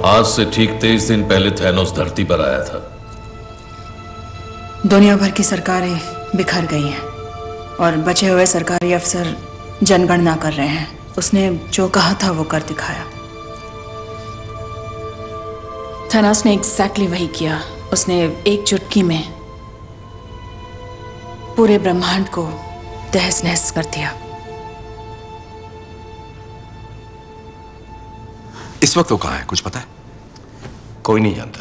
आज से ठीक 23 दिन पहले थैनोस धरती पर आया था। दुनिया भर की सरकारें बिखर गई हैं और बचे हुए सरकारी अफसर जनगणना कर रहे हैं। उसने जो कहा था वो कर दिखाया। थैनोस ने एग्जैक्टली वही किया। उसने एक चुटकी में पूरे ब्रह्मांड को तहस नहस कर दिया। इस वक्त वो कहाँ है, कुछ पता है? कोई नहीं जानता।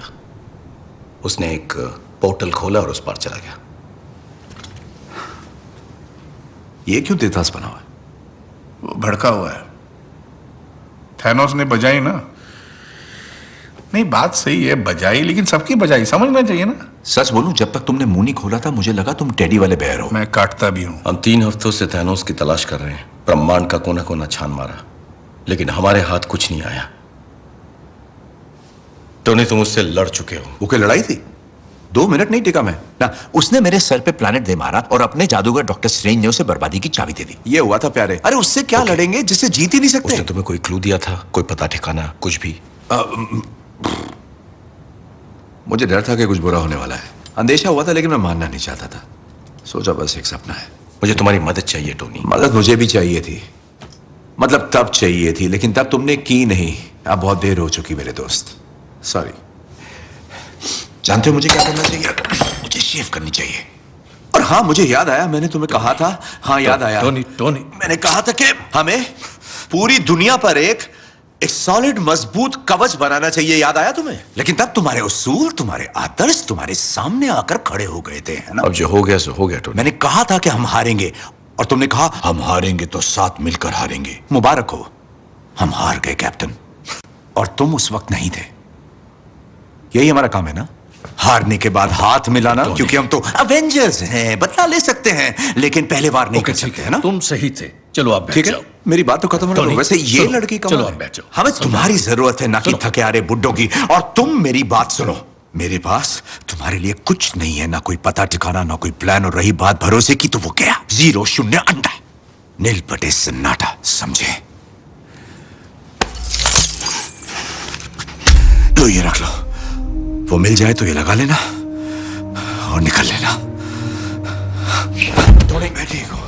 उसने एक पोर्टल खोला और उस पार चला गया। ये क्यों तेतास बना हुआ है? वो भड़का हुआ है। थैनोस ने बजाई ना। नहीं, बात सही है, बजाई, लेकिन सबकी बजाई समझना चाहिए ना। सच बोलूं, जब तक तुमने मुंह नहीं खोला था मुझे लगा तुम टेडी वाले बेयर हो। मैं काटता भी हूं। हम 3 हफ्तों से थैनोस की तलाश कर रहे हैं। ब्रह्मांड का कोना कोना छान मारा, लेकिन हमारे हाथ कुछ नहीं आया। टोनी, तुम उससे लड़ चुके हो। वो क्या लड़ाई थी? 2 मिनट नहीं टिका मैं ना। उसने मेरे सर पे प्लैनेट दे मारा और अपने जादूगर डॉक्टर स्ट्रेंज ने उसे बर्बादी की चाबी दे दी। ये हुआ था प्यारे। अरे उससे क्या लड़ेंगे जिससे जीत ही नहीं सकते? उसने तुम्हें कोई क्लू दिया था? कोई पता ठिकाना कुछ भी? मुझे डर था कि कुछ बुरा होने वाला है। अंदेशा हुआ था, लेकिन मैं मानना नहीं चाहता था। सोचा बस एक सपना है। मुझे तुम्हारी मदद चाहिए टोनी। मदद मुझे भी चाहिए थी, मतलब तब चाहिए थी, लेकिन तब तुमने की नहीं। अब बहुत देर हो चुकी मेरे दोस्त। सॉरी। जानते हो मुझे क्या करना चाहिए? मुझे शेव करनी चाहिए। और हाँ, मुझे याद आया, मैंने तुम्हें कहा था। हाँ, याद आया। टोनी, मैंने कहा था कि हमें पूरी दुनिया पर एक सॉलिड मजबूत कवच बनाना चाहिए। याद आया तुम्हें? लेकिन तब तुम्हारे उसूल, तुम्हारे आदर्श तुम्हारे सामने आकर खड़े हो गए थे, है ना? अब जो हो गया सो हो गया टोनी। मैंने कहा था कि हम हारेंगे और तुमने कहा हम हारेंगे तो साथ मिलकर हारेंगे। मुबारक हो, हम हार गए कैप्टन। और तुम उस वक्त नहीं थे। यही हमारा काम है ना, हारने के बाद हाथ मिलाना, क्योंकि हम तो अवेंजर्स हैं। बदला ले सकते हैं, लेकिन पहले वार नहीं कर सकते, है ना? तुम सही थे। चलो आप बैठ जाओ। मेरी बात तो खत्म होने दो। वैसे ये लड़की का चलो आप बैठ जाओ। हमें तुम्हारी जरूरत है, ना कि थके आ रहे बुड्ढों की। और तुम मेरी बात सुनो, मेरे पास तुम्हारे लिए कुछ नहीं है, ना कोई पता ठिकाना, ना कोई प्लान। और रही बात भरोसे की, तो वो क्या? 0 0 अंडा, नील पटे सन्नाटा, समझे? लो ये रख लो। वो मिल जाए तो ये लगा लेना और निकल लेना। थोड़ी मैं ठीक हूं।